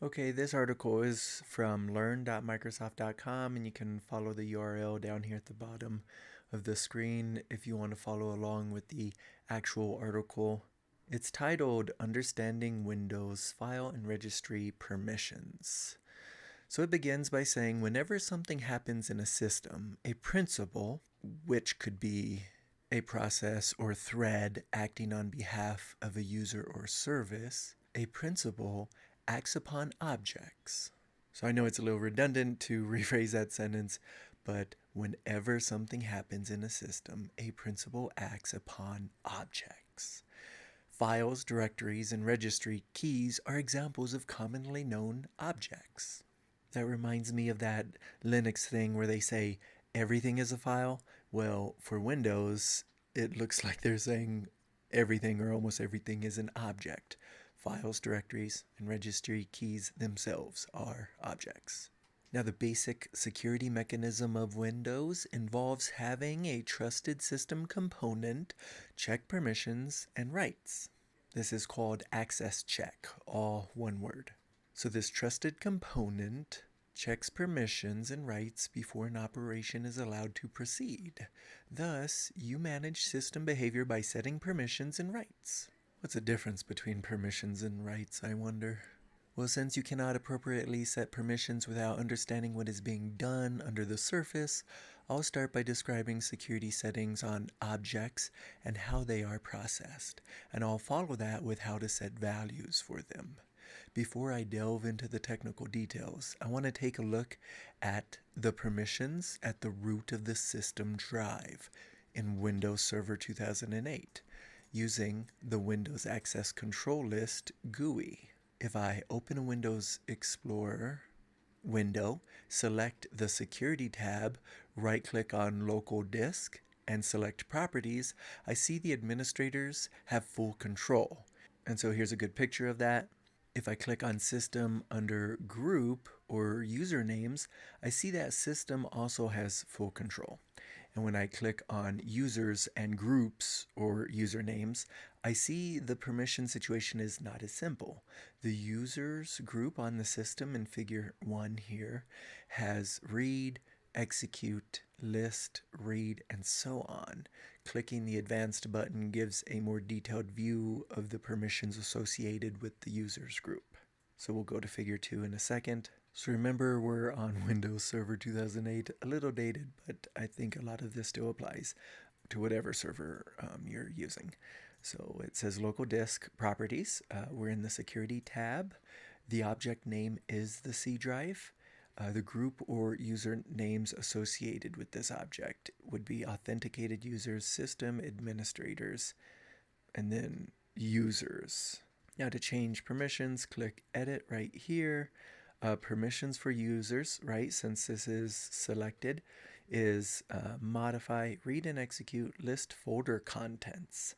Okay, this article is from learn.microsoft.com, and you can follow the URL down here at the bottom of the screen if you want to follow along with the actual article. It's titled Understanding Windows File and Registry Permissions. So it begins by saying whenever something happens in a system, a principal, which could be a process or thread acting on behalf of a user or service, a principal acts upon objects. So I know it's a little redundant to rephrase that sentence, but whenever something happens in a system, a principal acts upon objects. Files, directories, and registry keys are examples of commonly known objects. That reminds me of that Linux thing where they say everything is a file. Well, for Windows, it looks like they're saying everything or almost everything is an object. Files, directories, and registry keys themselves are objects. Now, the basic security mechanism of Windows involves having a trusted system component check permissions and rights. This is called access check, all one word. So this trusted component checks permissions and rights before an operation is allowed to proceed. Thus, you manage system behavior by setting permissions and rights. What's the difference between permissions and rights, I wonder? Well, since you cannot appropriately set permissions without understanding what is being done under the surface, I'll start by describing security settings on objects and how they are processed, and I'll follow that with how to set values for them. Before I delve into the technical details, I want to take a look at the permissions at the root of the system drive in Windows Server 2008 using the Windows Access Control List GUI. If I open a Windows Explorer window, select the Security tab, right-click on Local Disk, and select Properties, I see the administrators have full control. And so here's a good picture of that. If I click on System under Group or Usernames, I see that System also has full control. And when I click on Users and Groups or Usernames, I see the permission situation is not as simple. The users group on the system in figure 1 here has read, execute, list, read, and so on. Clicking the advanced button gives a more detailed view of the permissions associated with the users group. So we'll go to figure 2 in a second. So remember, we're on Windows Server 2008, a little dated, but I think a lot of this still applies to whatever server you're using. So it says local disk properties. We're in the security tab. The object name is the C drive. The group or user names associated with this object would be authenticated users, system administrators, and then users. Now to change permissions, click edit right here. Permissions for users, right, since this is selected, is modify, read and execute, list folder contents,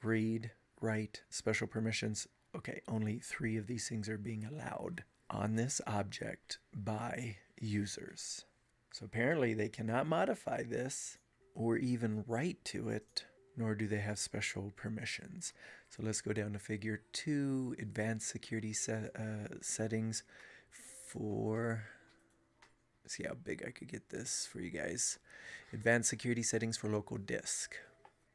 read, write, special permissions. Okay, only 3 of these things are being allowed on this object by users. So apparently they cannot modify this or even write to it, nor do they have special permissions. So let's go down to figure 2, advanced security settings for, see how big I could get this for you guys. Advanced security settings for local disk.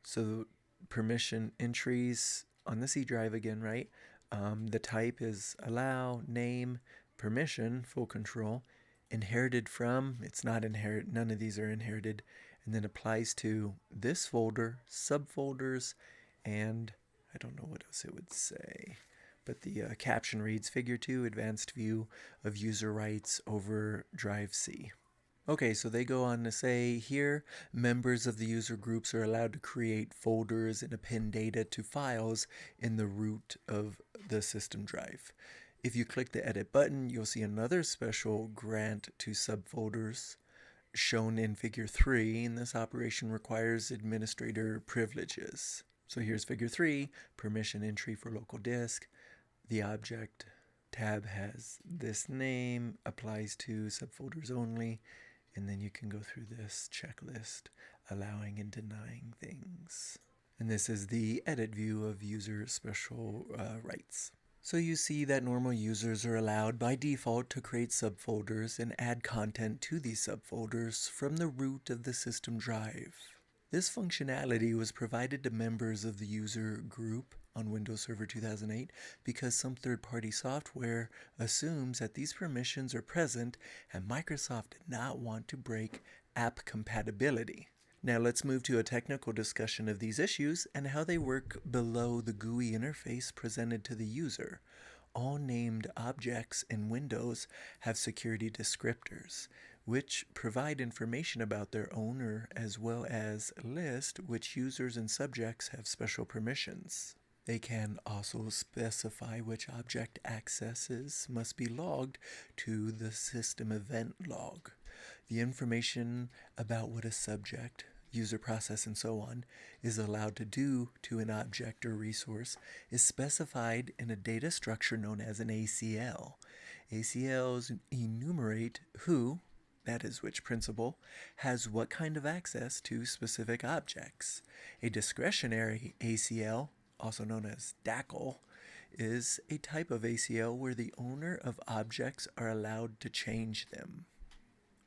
So permission entries on the C drive again, right? The type is allow, name, permission, full control, inherited from, it's not inherit, none of these are inherited, and then applies to this folder, subfolders, and I don't know what else it would say. But the caption reads Figure 2 Advanced View of User Rights over Drive C. Okay, so they go on to say here, members of the user groups are allowed to create folders and append data to files in the root of the system drive. If you click the edit button, you'll see another special grant to subfolders shown in figure 3, and this operation requires administrator privileges. So here's figure 3, permission entry for local disk. The object tab has this name, applies to subfolders only, and then you can go through this checklist, allowing and denying things. And this is the edit view of user special rights. So you see that normal users are allowed by default to create subfolders and add content to these subfolders from the root of the system drive. This functionality was provided to members of the user group on Windows Server 2008 because some third-party software assumes that these permissions are present and Microsoft did not want to break app compatibility. Now let's move to a technical discussion of these issues and how they work below the GUI interface presented to the user. All named objects in Windows have security descriptors, which provide information about their owner as well as list which users and subjects have special permissions. They can also specify which object accesses must be logged to the system event log. The information about what a subject, user process, and so on is allowed to do to an object or resource is specified in a data structure known as an ACL. ACLs enumerate who, that is which principal, has what kind of access to specific objects. A discretionary ACL, also known as DACL, is a type of ACL where the owner of objects are allowed to change them.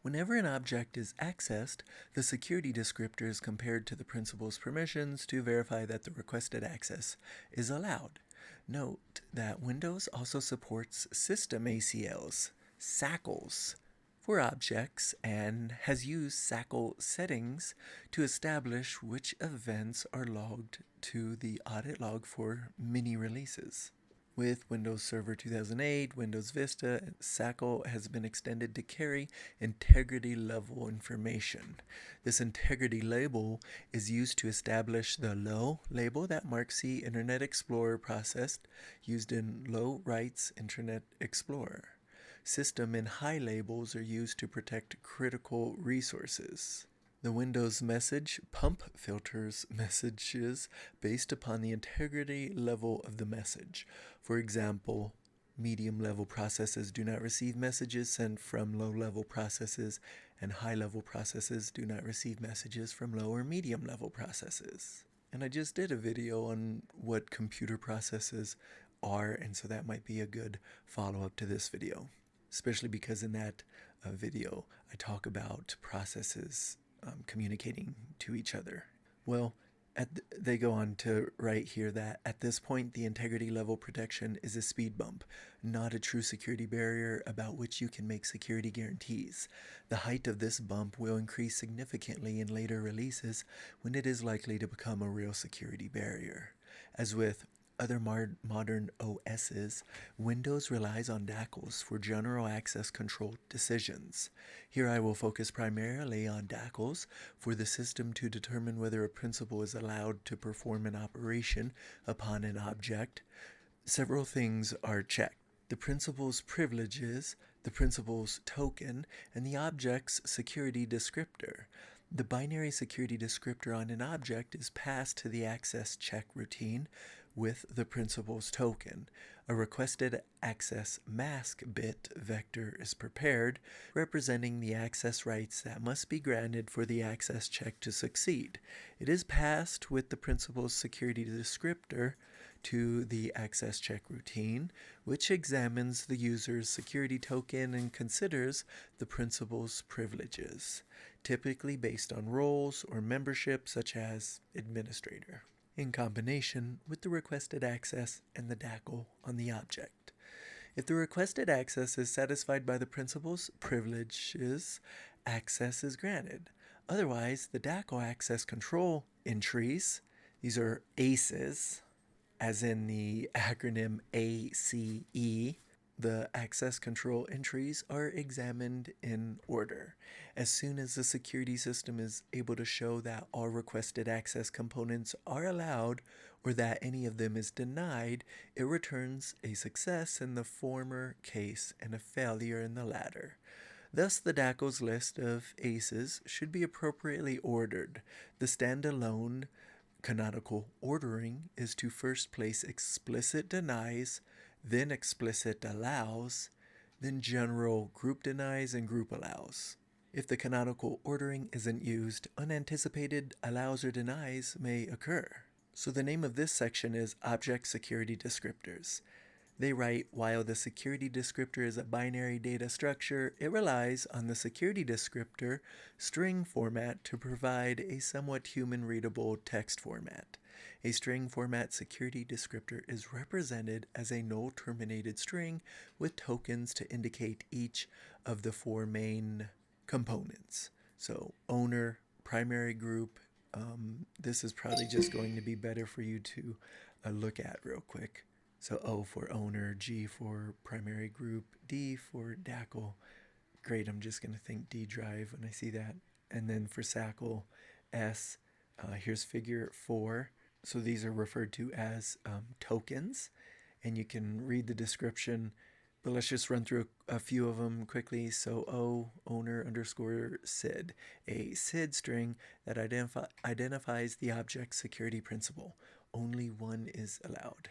Whenever an object is accessed, the security descriptor is compared to the principal's permissions to verify that the requested access is allowed. Note that Windows also supports system ACLs, SACLs, for objects and has used SACL settings to establish which events are logged to the audit log for mini releases. With Windows Server 2008, Windows Vista, SACL has been extended to carry integrity level information. This integrity label is used to establish the low label that marks the Internet Explorer process used in low rights Internet Explorer. System and high labels are used to protect critical resources. The Windows message pump filters messages based upon the integrity level of the message. For example, medium-level processes do not receive messages sent from low-level processes, and high-level processes do not receive messages from low or medium-level processes. And I just did a video on what computer processes are, and so that might be a good follow-up to this video, especially because in that video I talk about processes communicating to each other. Well, they go on to write here that at this point the integrity level protection is a speed bump, not a true security barrier about which you can make security guarantees. The height of this bump will increase significantly in later releases when it is likely to become a real security barrier. As with other modern OSs, Windows relies on DACLs for general access control decisions. Here I will focus primarily on DACLs for the system to determine whether a principal is allowed to perform an operation upon an object. Several things are checked: the principal's privileges, the principal's token, and the object's security descriptor. The binary security descriptor on an object is passed to the access check routine with the principal's token. A requested access mask bit vector is prepared, representing the access rights that must be granted for the access check to succeed. It is passed with the principal's security descriptor to the access check routine, which examines the user's security token and considers the principal's privileges, typically based on roles or membership such as administrator, in combination with the requested access and the DACL on the object. If the requested access is satisfied by the principal's privileges, access is granted. Otherwise, the DACL access control entries, these are ACEs, as in the acronym ACE, the access control entries are examined in order. As soon as the security system is able to show that all requested access components are allowed or that any of them is denied, it returns a success in the former case and a failure in the latter. Thus, the DACL's list of ACEs should be appropriately ordered. The standalone canonical ordering is to first place explicit denies, then explicit allows, then general group denies and group allows. If the canonical ordering isn't used, unanticipated allows or denies may occur. So the name of this section is Object Security Descriptors. They write, while the security descriptor is a binary data structure, it relies on the security descriptor string format to provide a somewhat human-readable text format. A string format security descriptor is represented as a null-terminated string with tokens to indicate each of the four main components. So owner, primary group. This is probably just going to be better for you to look at real quick. So O for owner, G for primary group, D for DACL. Great, I'm just going to think D drive when I see that. And then for SACL, S, here's figure 4. So these are referred to as tokens, and you can read the description, but let's just run through a few of them quickly. So O, owner underscore SID, a SID string that identifies the object security principal. Only one is allowed.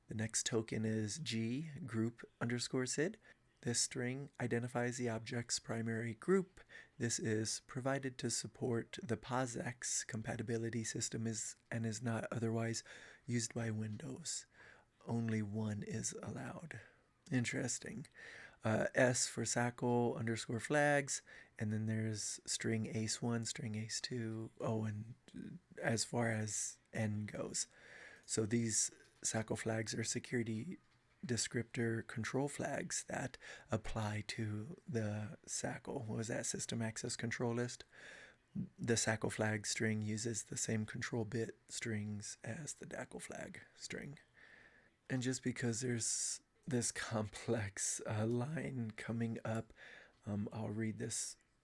The next token is G, group underscore SID. This string identifies the object's primary group. This is provided to support the POSIX compatibility system and is not otherwise used by Windows. Only one is allowed. Interesting. S for SACL underscore flags, and then there's string ACE1, string ACE2, and as far as N goes. So these SACL flags are security descriptor control flags that apply to the SACL. What was that? System access control list. The SACL flag string uses the same control bit strings as the DACL flag string. And just because there's this complex line coming up, I'll read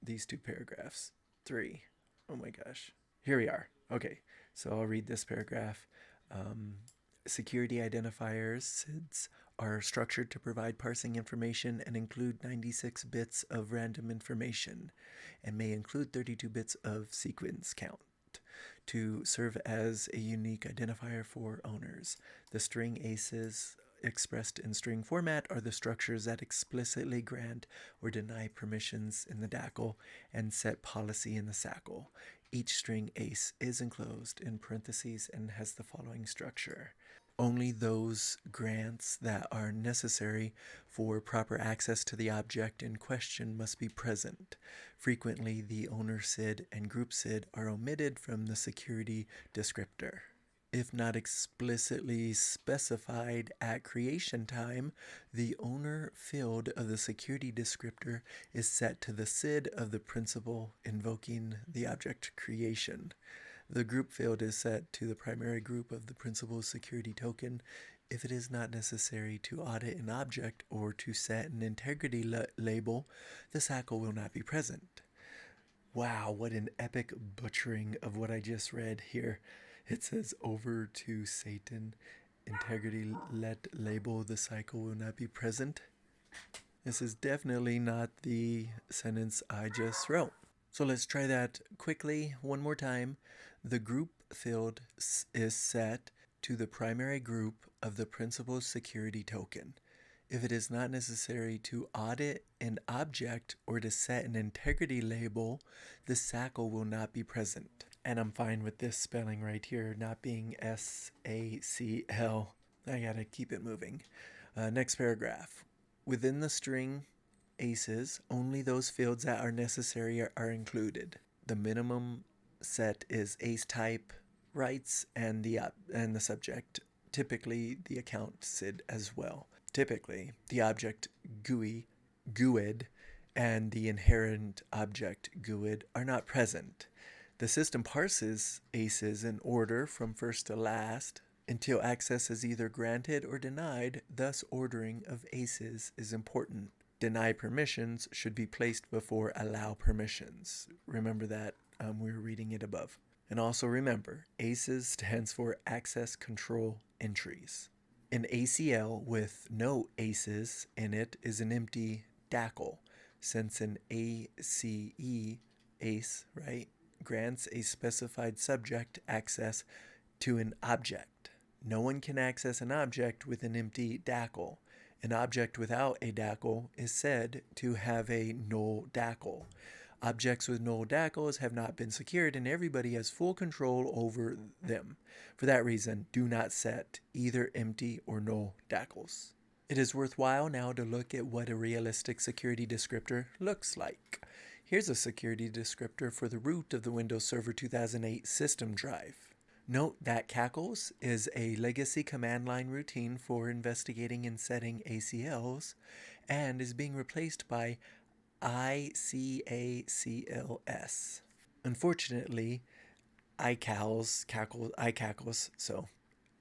these two paragraphs. 3. Oh my gosh. Here we are. Okay, so I'll read this paragraph. Security identifiers, SIDs, are structured to provide parsing information and include 96 bits of random information and may include 32 bits of sequence count to serve as a unique identifier for owners. The string ACEs expressed in string format are the structures that explicitly grant or deny permissions in the DACL and set policy in the SACL. Each string ACE is enclosed in parentheses and has the following structure. Only those grants that are necessary for proper access to the object in question must be present. Frequently, the owner SID and group SID are omitted from the security descriptor. If not explicitly specified at creation time, the owner field of the security descriptor is set to the SID of the principal invoking the object creation. The group field is set to the primary group of the principal's security token. If it is not necessary to audit an object or to set an integrity label, the SACL will not be present. Wow, what an epic butchering of what I just read here. It says, over to Satan, integrity let label, the cycle will not be present. This is definitely not the sentence I just wrote. So let's try that quickly one more time. The group field is set to the primary group of the principal's security token. If it is not necessary to audit an object or to set an integrity label, the SACL will not be present. And I'm fine with this spelling right here, not being SACL. I gotta keep it moving. Next paragraph. Within the string ACEs, only those fields that are necessary are included. The minimum set is ACE type, rights, and the subject, typically the account SID as well. Typically, the object GUID, and the inherent object GUID are not present. The system parses ACEs in order from first to last until access is either granted or denied, thus ordering of ACEs is important. Deny permissions should be placed before allow permissions. Remember that, we were reading it above. And also remember, ACEs stands for Access Control Entries. An ACL with no ACEs in it is an empty DACL, since an ACE, right, grants a specified subject access to an object. No one can access an object with an empty DACL. An object without a DACL is said to have a null DACL. Objects with null DACLs have not been secured and everybody has full control over them. For that reason, do not set either empty or null DACLs. It is worthwhile now to look at what a realistic security descriptor looks like. Here's a security descriptor for the root of the Windows Server 2008 system drive. Note that cackles is a legacy command line routine for investigating and setting ACLs and is being replaced by ICACLs. Unfortunately, iCackles, so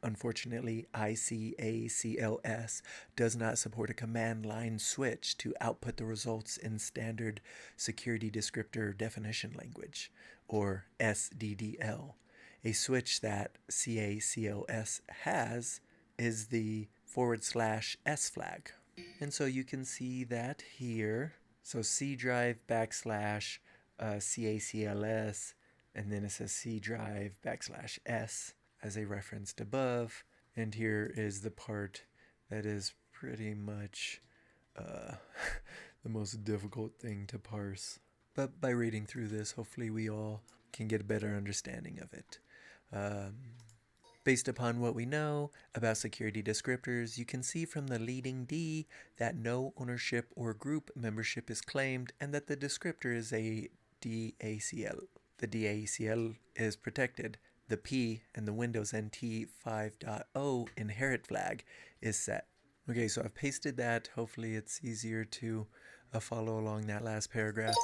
unfortunately, ICACLS does not support a command line switch to output the results in standard security descriptor definition language, or SDDL. A switch that CACLS has is the /S flag. And so you can see that here. So C drive backslash CACLS, and then it says C drive backslash S as a referenced above. And here is the part that is pretty much the most difficult thing to parse. But by reading through this, hopefully we all can get a better understanding of it. Based upon what we know about security descriptors, you can see from the leading D that no ownership or group membership is claimed and that the descriptor is a DACL. The DACL is protected. The P and the Windows NT 5.0 inherit flag is set. Okay, so I've pasted that. Hopefully it's easier to follow along that last paragraph.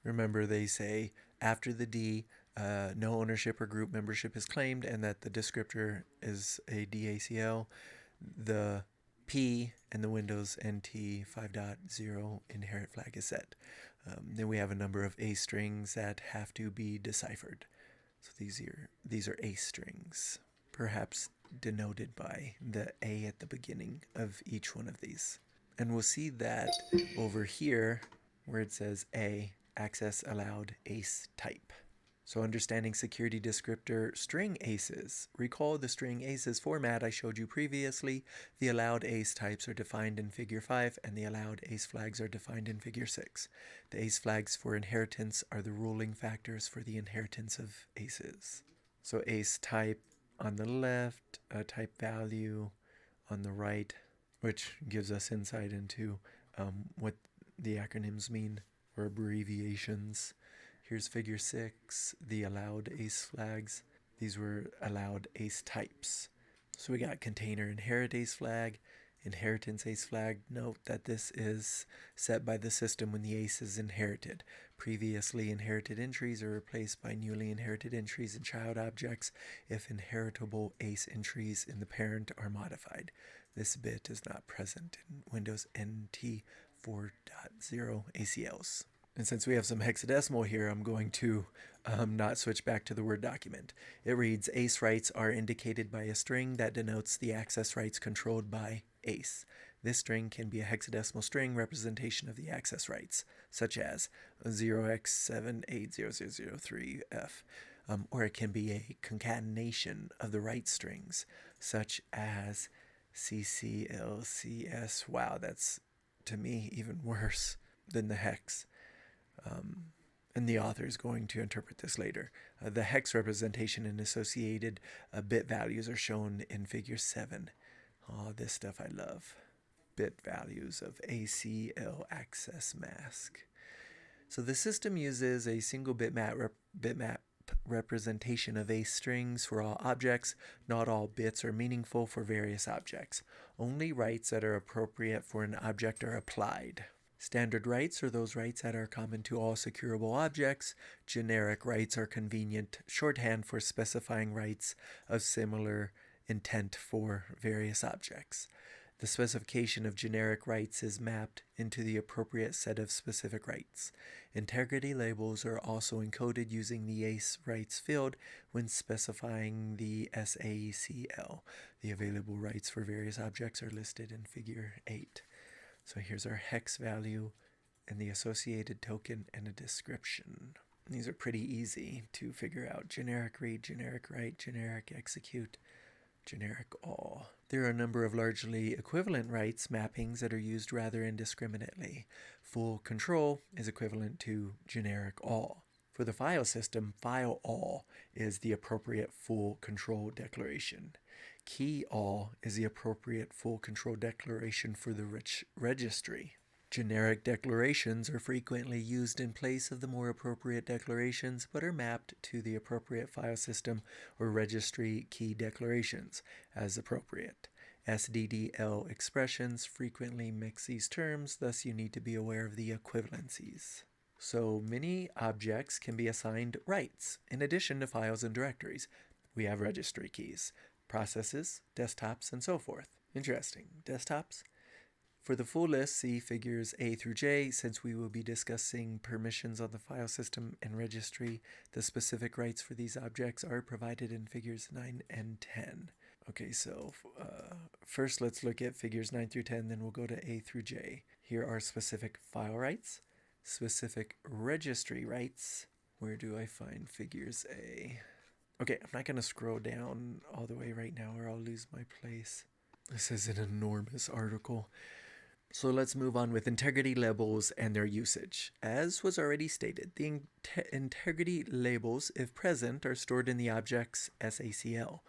Remember, they say after the D, no ownership or group membership is claimed and that the descriptor is a DACL. The P and the Windows NT 5.0 inherit flag is set. Then we have a number of A strings that have to be deciphered. So these are A strings, perhaps denoted by the A at the beginning of each one of these. And we'll see that over here where it says A, access allowed ACE type. So understanding security descriptor string ACEs. Recall the string ACEs format I showed you previously. The allowed ACE types are defined in figure 5 and the allowed ACE flags are defined in figure 6. The ACE flags for inheritance are the ruling factors for the inheritance of ACEs. So ACE type on the left, a type value on the right, which gives us insight into what the acronyms mean or abbreviations. Here's figure 6, the allowed ACE flags. These were allowed ACE types. So we got container inherit ACE flag, inheritance ACE flag. Note that this is set by the system when the ACE is inherited. Previously inherited entries are replaced by newly inherited entries in child objects if inheritable ACE entries in the parent are modified. This bit is not present in Windows NT 4.0 ACLs. And since we have some hexadecimal here, I'm going to not switch back to the Word document. It reads, ACE rights are indicated by a string that denotes the access rights controlled by ACE. This string can be a hexadecimal string representation of the access rights, such as 0x780003F, or it can be a concatenation of the right strings, such as CCLCS. Wow, that's, to me, even worse than the hex. And the author is going to interpret this later. The hex representation and associated bit values are shown in figure 7. Oh, this stuff I love. Bit values of ACL access mask. So the system uses a single bitmap representation of ACE strings for all objects. Not all bits are meaningful for various objects. Only rights that are appropriate for an object are applied. Standard rights are those rights that are common to all securable objects. Generic rights are convenient shorthand for specifying rights of similar intent for various objects. The specification of generic rights is mapped into the appropriate set of specific rights. Integrity labels are also encoded using the ACE rights field when specifying the SACL. The available rights for various objects are listed in figure 8. So here's our hex value and the associated token and a description. These are pretty easy to figure out. Generic read, generic write, generic execute, generic all. There are a number of largely equivalent rights mappings that are used rather indiscriminately. Full control is equivalent to generic all. For the file system, file all is the appropriate full control declaration. Key all is the appropriate full control declaration for the registry. Generic declarations are frequently used in place of the more appropriate declarations, but are mapped to the appropriate file system or registry key declarations as appropriate. SDDL expressions frequently mix these terms, thus you need to be aware of the equivalencies. So many objects can be assigned rights in addition to files and directories. We have registry keys, processes, desktops, and so forth. Interesting. Desktops? For the full list, see figures A through J. Since we will be discussing permissions on the file system and registry, the specific rights for these objects are provided in figures 9 and 10. Okay, so first let's look at figures 9 through 10, then we'll go to A through J. Here are specific file rights, specific registry rights. Where do I find figures A? Okay, I'm not going to scroll down all the way right now or I'll lose my place. This is an enormous article. So let's move on with integrity labels and their usage. As was already stated, the integrity labels, if present, are stored in the object's SACL.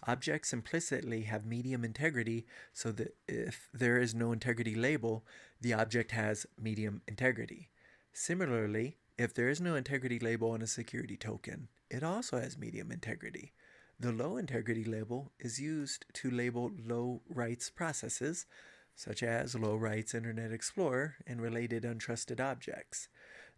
Objects implicitly have medium integrity, so that if there is no integrity label, the object has medium integrity. Similarly, if there is no integrity label on a security token, it also has medium integrity. The low integrity label is used to label low rights processes, such as low rights Internet Explorer and related untrusted objects.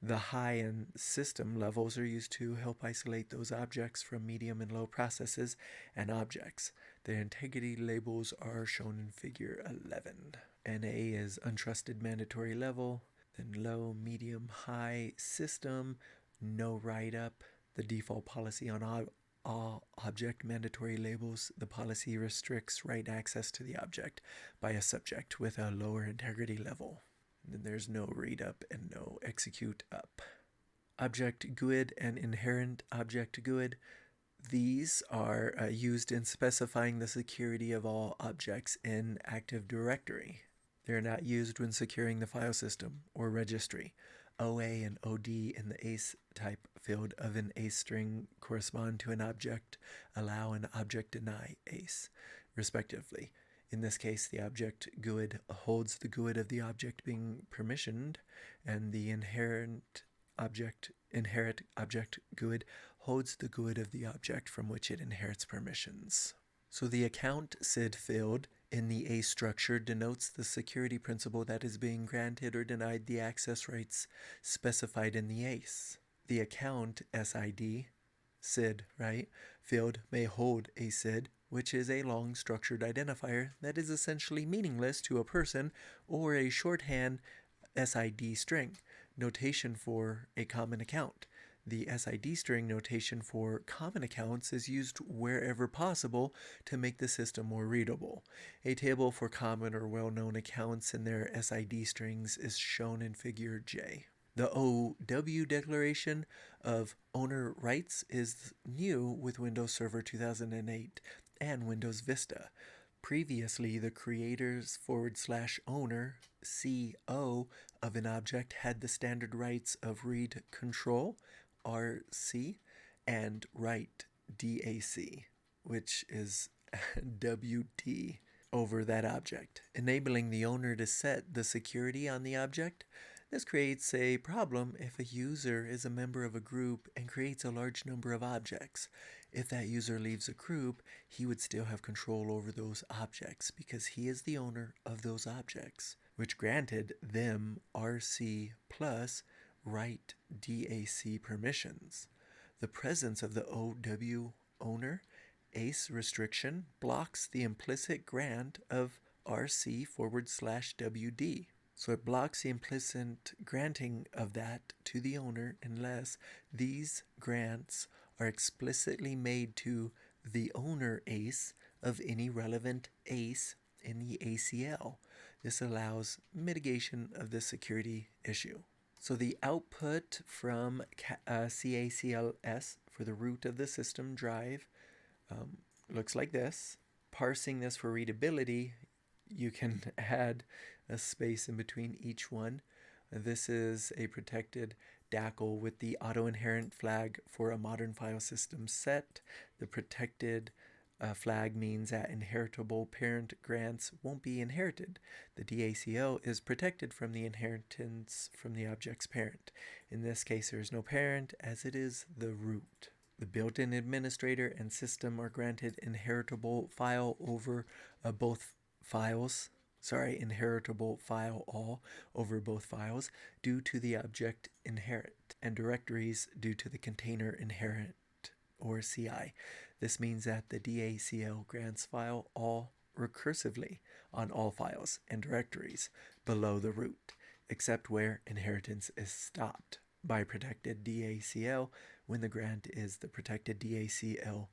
The high and system levels are used to help isolate those objects from medium and low processes and objects. The integrity labels are shown in figure 11. NA is untrusted mandatory level, then low, medium, high, system, no write-up. The default policy on all object mandatory labels, the policy restricts write access to the object by a subject with a lower integrity level. And then there's no read up and no execute up. Object GUID and inherent object GUID. These are used in specifying the security of all objects in Active Directory. They're not used when securing the file system or registry. OA and OD in the ACE type field of an ACE string correspond to an object allow and object deny ACE, respectively. In this case, the object GUID holds the GUID of the object being permissioned, and the inherit object GUID holds the GUID of the object from which it inherits permissions. So the account SID field in the ACE structure denotes the security principal that is being granted or denied the access rights specified in the ACE. The account SID, SID, field may hold a SID, which is a long structured identifier that is essentially meaningless to a person, or a shorthand SID string, notation for a common account. The SID string notation for common accounts is used wherever possible to make the system more readable. A table for common or well-known accounts and their SID strings is shown in figure J. The OW declaration of owner rights is new with Windows Server 2008 and Windows Vista. Previously, the creators/owner CO of an object had the standard rights of read control, RC, and write DAC, which is WD, over that object, enabling the owner to set the security on the object. This creates a problem if a user is a member of a group and creates a large number of objects. If that user leaves a group, he would still have control over those objects because he is the owner of those objects, which granted them RC plus write DAC permissions. The presence of the OW owner ACE restriction blocks the implicit grant of RC/WD. So it blocks the implicit granting of that to the owner unless these grants are explicitly made to the owner ACE of any relevant ACE in the ACL. This allows mitigation of the security issue. So the output from CACLS for the root of the system drive looks like this. Parsing this for readability, you can add a space in between each one. This is a protected DACL with the auto-inherent flag for a modern file system set. The protected A flag means that inheritable parent grants won't be inherited. The DACL is protected from the inheritance from the object's parent. In this case, there is no parent, as it is the root. The built-in administrator and system are granted inheritable file over both files. Inheritable file all over both files due to the object inherit, and directories due to the container inherit, or CI. This means that the DACL grants file all recursively on all files and directories below the root, except where inheritance is stopped by protected DACL. When the grant is the protected DACL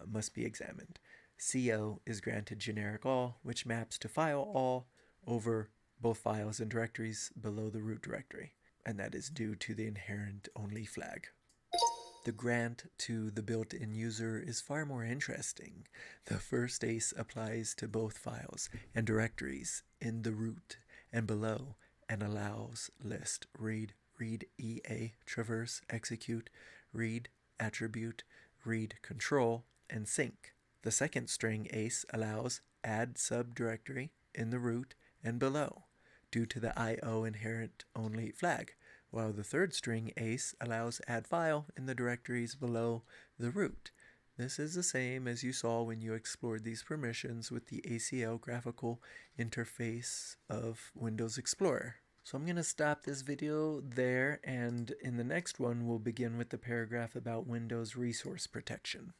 must be examined. CO is granted generic all, which maps to file all over both files and directories below the root directory, and that is due to the inherent only flag. The grant to the built-in user is far more interesting. The first ACE applies to both files and directories in the root and below and allows list, read EA, traverse, execute, read attribute, read control, and sync. The second string ACE allows add subdirectory in the root and below due to the IO inherent only flag, while the third string ACE allows add file in the directories below the root. This is the same as you saw when you explored these permissions with the ACL graphical interface of Windows Explorer. So I'm going to stop this video there, and in the next one we'll begin with the paragraph about Windows resource protection.